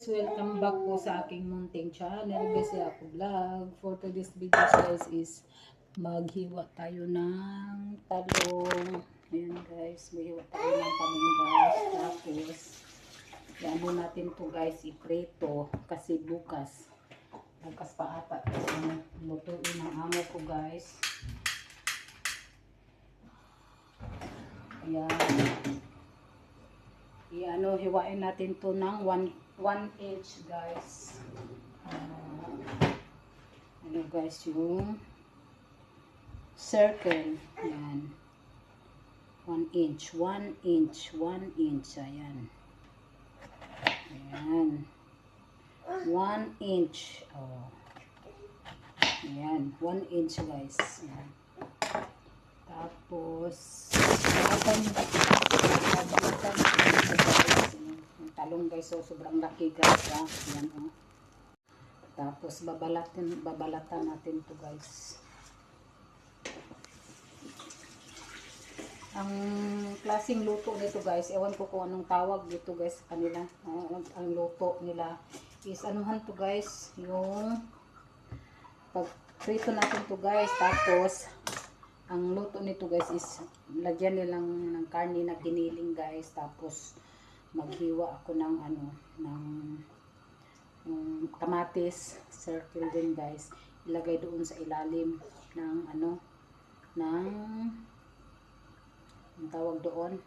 Welcome back po sa aking munting channel, kasi ako vlog. For today's video guys is maghiwa tayo ng talong. Ayan guys, maghiwa tayo ng talong guys. Tapos ano natin to guys, iprito kasi bukas pa ata kasi lutuin ng amo ko guys. Ayan, hiwain natin to ng 1 inch guys. Guys, yung circle. Ayan. 1 inch. Ayan. Ayan. 1 inch. Oh. Ayan. 1 inch guys. Ayan. Tapos, yung talong guys, so sobrang laki guys. Ayan, oh. Tapos babalatan natin to guys. Ang klaseng luto nito guys, ewan ko kung anong tawag dito guys kanila. Ang luto nila is anuhan to guys, yung pag-prito natin to guys. Tapos ang luto nito guys is lagyan nilang ng karne na giniling guys. Tapos maghiwa ako ng ng kamatis, circle din guys, ilagay doon sa ilalim ng ng tawag doon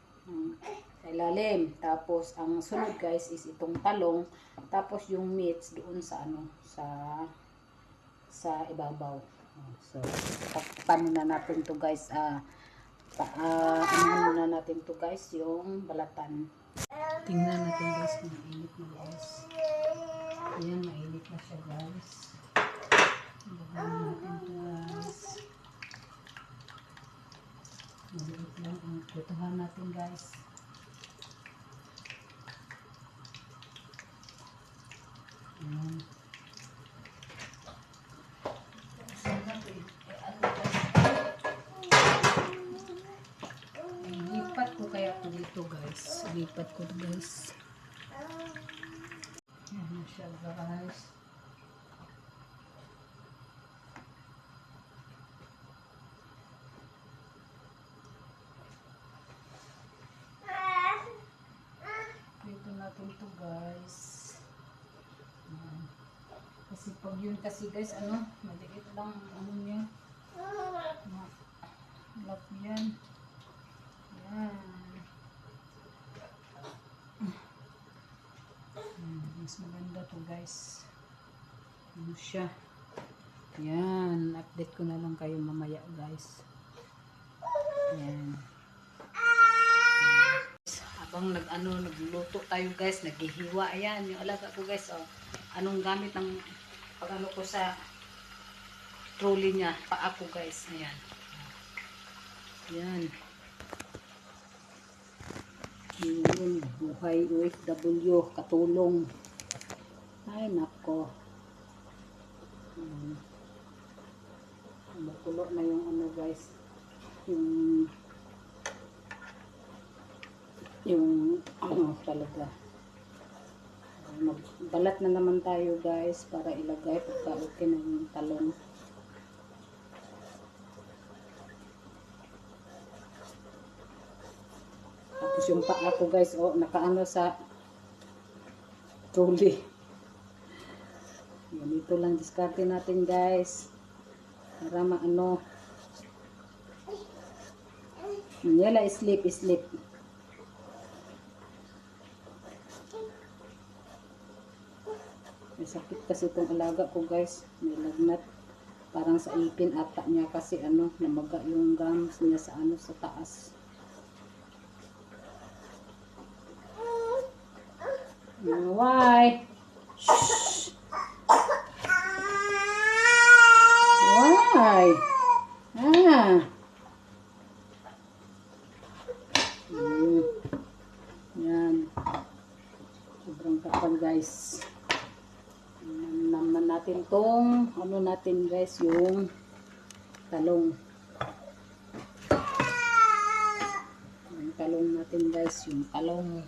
sa ilalim. Tapos ang sunod guys is itong talong, tapos yung meats doon sa sa ibabaw. So paano na natin to guys, ano na natin to guys, yung balatan. Tingnan natin guys kung mainit na guys. Ayan, mainit na siya guys. Babahan natin ito guys. Mainit lang ang tutuhan natin guys. Ayan. Lipat ko kaya ito dito guys. Lipat ko guys. Ayan siya guys. Dito natin ito guys. Ayan. Kasi pag yun kasi guys, maliit lang niya. Lap yan. Ayan. Mas maganda to guys. Ano siya? Yan. Update ko na lang kayo mamaya guys. Yan. Habang nagluto tayo guys, naghihiwa. Ayan, yung alaga ko guys. Oh. Anong gamit ng pag-ano ko sa trolley niya? Paa ko guys. Ayan. Yan. Yun, buhay OFW, katulong. Ay, nako. Makulo na yung guys. Yung talaga. Magbalat na naman tayo guys para ilagay pagka okay na yung talong. Tapos yung paa ko guys, nakaano sa trolley. Ganito lang diskarte natin guys. Para maano. Yala, sleep. May sakit kasi itong alaga ko guys. May lagnat. Parang sa ipin ata niya kasi namaga yung gums niya sa sa taas. Why? Shh. Why? Yan. Sobrang kapal guys. Naman natin tong natin guys, yung talong. Yung talong natin guys, yung talong.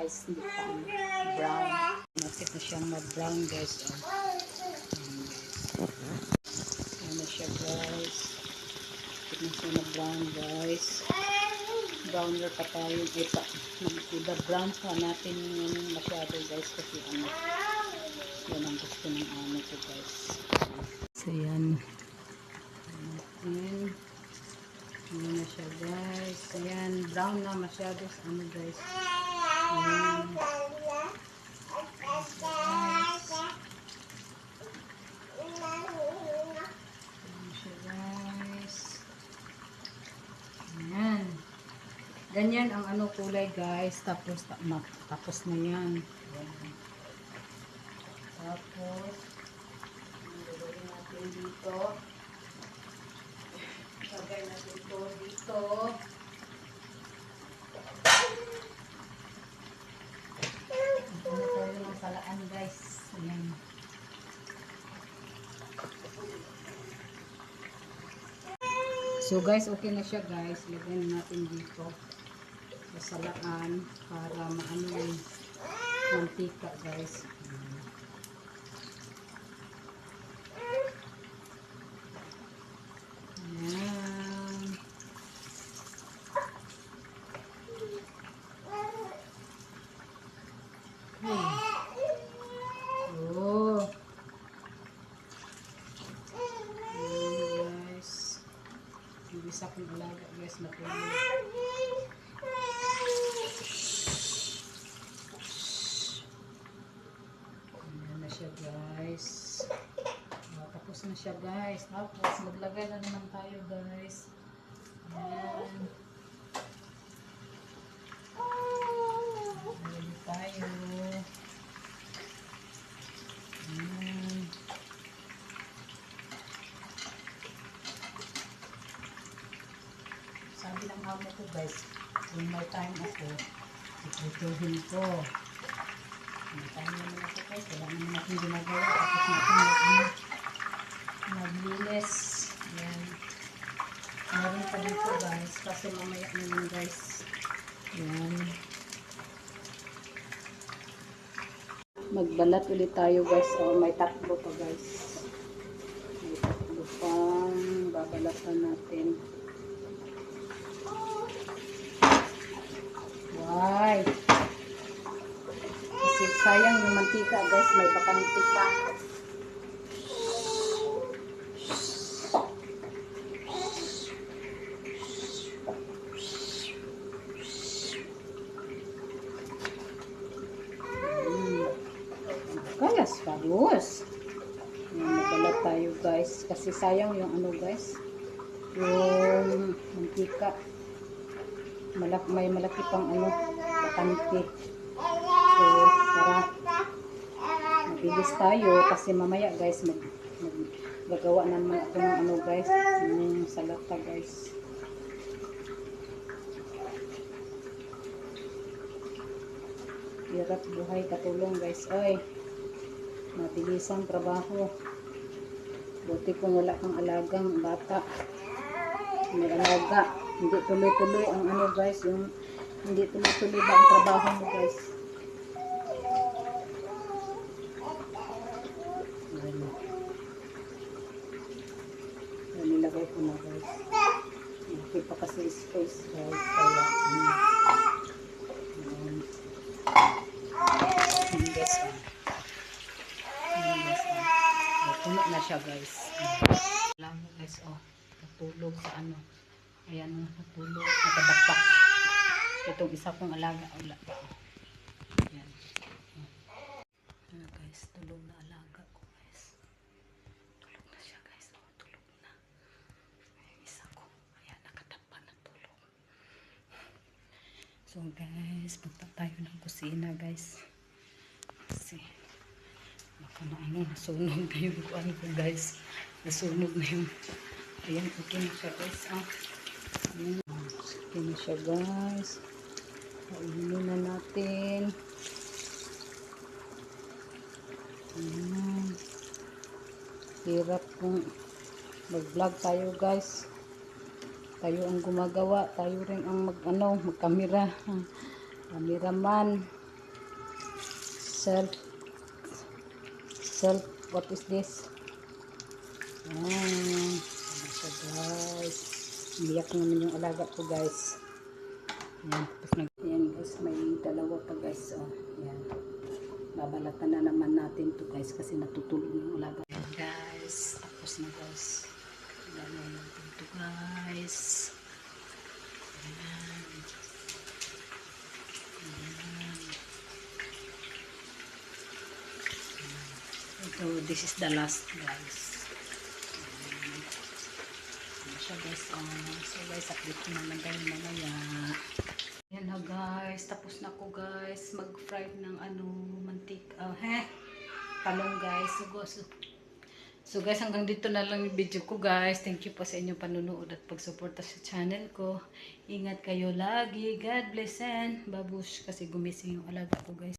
guys, hindi pa ano, brown. Nakit na siyang mag-brown guys. Oh. Ayan na siya guys. Nakit na siya mag-brown guys. Browner pa tayo. Brown pa natin yung masyado guys kasi ano. Yan ang gusto ng ano ko guys. So yan. Ayan. Ayan na siya guys. Ayan. Brown na masyado sa ano guys. Ayan. Ayan. Ganyan ang ano kulay guys. Tapos na yan. Ayan. Tapos gagawin natin dito. Lagay natin ito dito. Ito na tayo ng salaan guys. Ayan. So guys, okay na siya guys. Lagyan natin dito sa salaan para maano yung mantika guys. Ayan. Oh. Ayan guys. Yung isa kong alaga guys matulog. Ayan na siya guys. Tapos na siya guys. Tapos maglagay na naman tayo guys. Ayan. Maglagay tayo. Ayan. Sabi ng amo ko guys, kung may time ako, itutuhin ko. May time naman ako guys, wala naman natin ginagawa. Tapos natin maglinis. Ayan. Meron pa dito guys, kasi mamaya naman guys. Ayan. Magbalat ulit tayo guys. Oh, may tatlo pa guys. May tatlo pang babalatan natin. Why? Kasi sayang yung mantika guys, may bakante pa. Kayas, bagus. Magbalat tayo guys, kasi sayang yung ano guys, yung mantika. May malaki pang ano, bakante. So, para mabilis tayo kasi mamaya guys gagawa naman ako ng ano guys, yung salata guys. Hirap buhay katulong guys. Oy, mabilisang trabaho. Buti kung wala kang alagang bata. May alaga. Hindi tuloy-tuloy ang ano guys, yung hindi tuloy-tuloy ba ang trabaho mo guys. Yan, nilagay ko na guys. Hindi pa kasi space guys. Kaya, guys, puno na siya guys. Lang guys, oh, natulog sa ano. Ayan, natulog, nakadakpak. Itong isa kong alaga, wala pa. Ayan. Ayan guys, tulog na alaga ko guys. Tulog na siya guys, oh, tulog na. Ayan, isa ko, ayan, nakadakpak na tulog. So guys, punta tayo ng kusina guys. Kasi baka na ano, nasunog na yung kuwan ko guys. Nasunog na yung, ayan, okay na siya guys. Ayan, okay na siya guys. Kainin na natin. Ayan. Hirap kung mag-vlog tayo guys. Tayo ang gumagawa. Tayo rin ang mag-camera. Cameraman. self, what is this? Ayan. Ayan siya guys. Umiyak naman yung alaga ko guys. Ayan. Tapos ayan guys, may dalawa pa guys. Oh, ayan. Babalatan na naman natin to guys kasi natutulog yung alaga. Ayan guys. Tapos na guys. Lagyan natin to guys. Ayan. Ayan. Ito, this is the last guys. Ayan siya guys. So guys, update ko naman tayo mamaya. Ayan na guys. Tapos na ko guys. Mag-fry ng mantik. Talong guys. So guys, hanggang dito na lang yung video ko guys. Thank you po sa inyong panunood at pagsuporta sa channel ko. Ingat kayo lagi. God bless and babush kasi gumising yung alaga ko guys.